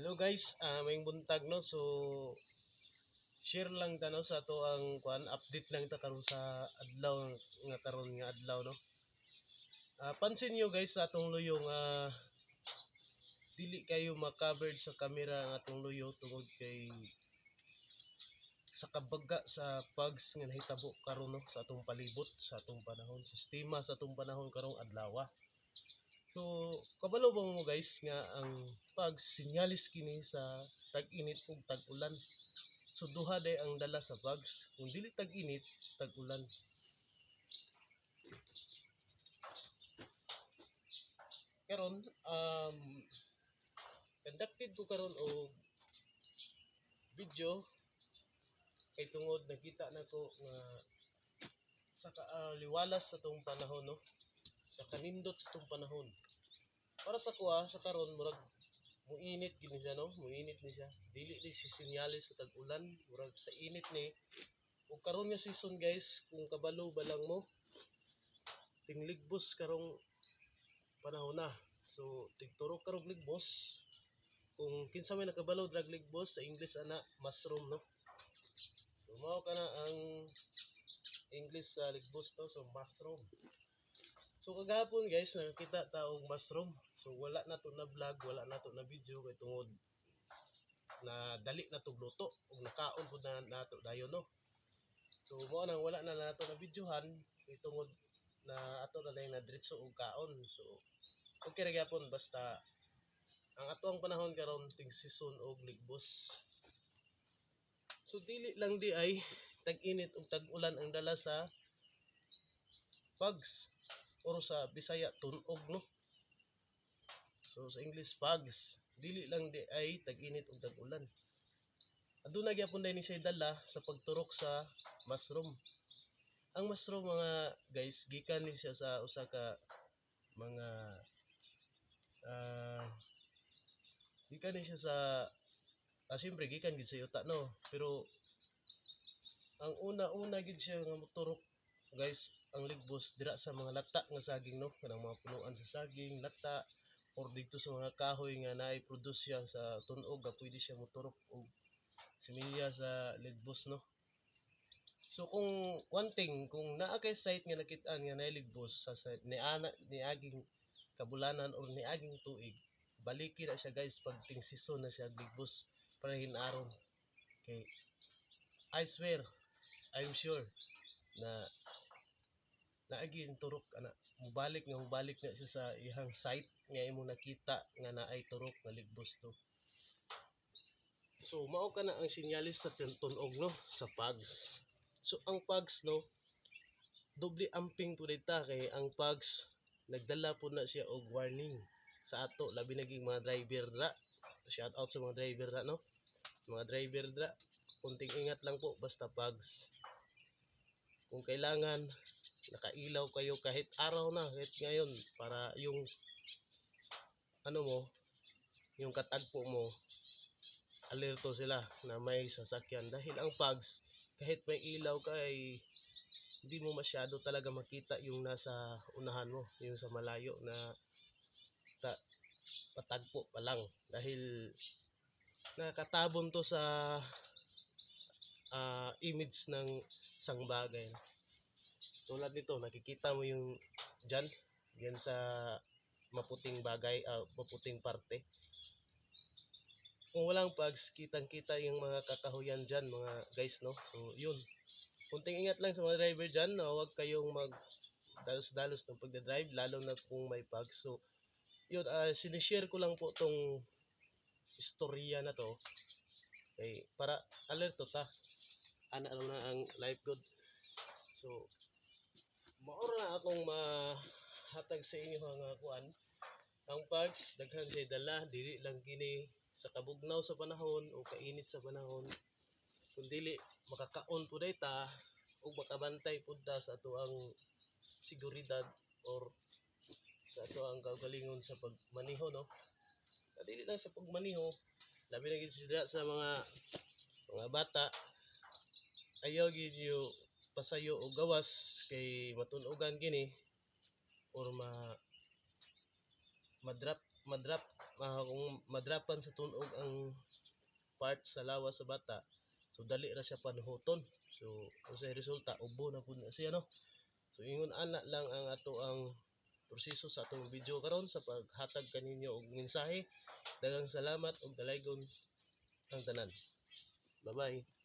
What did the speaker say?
Hello guys, may buntag no. So share lang ta no sa ato ang update lang ta karon sa adlaw nga karon nga adlaw no. Pansin niyo guys sa atong luyong dili kayo ma-covered sa camera ang atong luyo tungod kay sa kabaga sa bugs nga nahitabo karon no sa atong palibot sa atong panahon, sistema sa atong panahon karong adlaw. So, kabalo ba mo guys nga ang bugs sinyalis kini sa tag-init ug tag-ulan. So duha day ang dala sa bugs. Kung dili tag-init, tag-ulan. Karon conducted ko karon og video kay tungod nakita nako nga sa liwalas sa tong panahon no. Sa kanindot sa tong panahon. Para sa kuha sa karon murag muinit gini siya no, muinit ni siya. Dili ni siya sinyalis sa tag-ulan, murag sa init ni. Ug karon nga season guys, kung kabalo ba lang mo, tingligbos karong panahon na. So tigturok karong ligbos. Kung kinsa may nakabalo drag ligbos sa English ana mushroom no. So mao kana ang English sa ligbos to, so mushroom. So kagahapon guys nakita ta og mushroom. So wala na to na vlog, wala na to na video kay tungod na dali na to luto ug nakaon pud na nato dayon no. So mao nang wala na nato na videohan kay tungod na ato na lang na diretso og kaon. So okay ra gyapon basta ang ato ang panahon karon tig season og ligbos. So dili lang di ay tag-init ug tag-ulan ang dala sa bugs or sa Bisaya tunog no. So sa English bugs, dili lang di ay tag-init ug tag-ulan. Aduna gyapon din siya dala sa pagturok sa mushroom. Ang mushroom mga guys, gikan ni siya sa usa ka mga gikan ni siya sa siyempre gikan gid sa yuta no. Pero ang una-una gid siya nga moturok guys ang ligbos dira sa mga lata nga saging no, kanang mga punuan sa saging, lata or dito sa mga kahoy nga naay produce siya sa tunog nga pwede siya moturok og similya sa ligbos no. So kung one thing, kung naa kay site nga nakit-an nga naay ligbos sa site ni ana ni aging kabulanan or ni aging tuig, baliki na siya guys pag ting season na siya ligbos para hinaron. Okay. I swear, I'm sure na naaging turok ana mubalik na siya sa ihang site nga imo nakita nga naay turok nga ligbos to. So mao kana ang sinyalis sa tunog no sa bugs. So ang bugs no doble amping pud ta kay ang bugs nagdala po na siya og warning sa ato labi naging mga driver dra. Shout out sa mga driver dra no. Mga driver dra, kunting ingat lang po basta bugs. Kung kailangan nakailaw kayo kahit araw na, kahit ngayon para yung ano mo, yung katagpo mo alerto sila na may sasakyan dahil ang bugs kahit may ilaw ka ay hindi mo masyado talaga makita yung nasa unahan mo, yung sa malayo na patagpo pa lang dahil nakatabon to sa image ng isang bagay. Tulad nito, nakikita mo yung dyan, yan sa maputing bagay, maputing parte. Kung walang bugs, kitang-kita yung mga kakahuyan dyan, mga guys, no? So, yun. Kunting ingat lang sa mga driver dyan, no? Huwag kayong dalos-dalos ng pagdadrive, lalo na kung may bugs. So, yun, sinishare ko lang po tong istorya na to. Okay, para alerto ta. Ana na ang life good. So, maura na akong mahatag sa inyo mga kuan. Ang bugs, daghan siya dala, dili lang gini sa kabugnaw sa panahon o kainit sa panahon. Kung dili, makakaon po ta o makabantay po ta sa ato ang seguridad or sa ato ang kagalingon sa pagmaniho, no? Dili lang sa pagmaniho, labi na gid sila sa mga bata, ayaw gid yo pasayo o gawas kay matunogan gini or madrap madrap kung madrapan sa tunog ang part sa lawas sa bata, so dali ra siya panuhoton. So sa resulta ubo na pud na siya no. So ingon ana lang ang ato ang proseso sa atong video karon sa paghatag kaninyo og mensahe. Daghang salamat ug dalaygon ang tanan. Bye bye.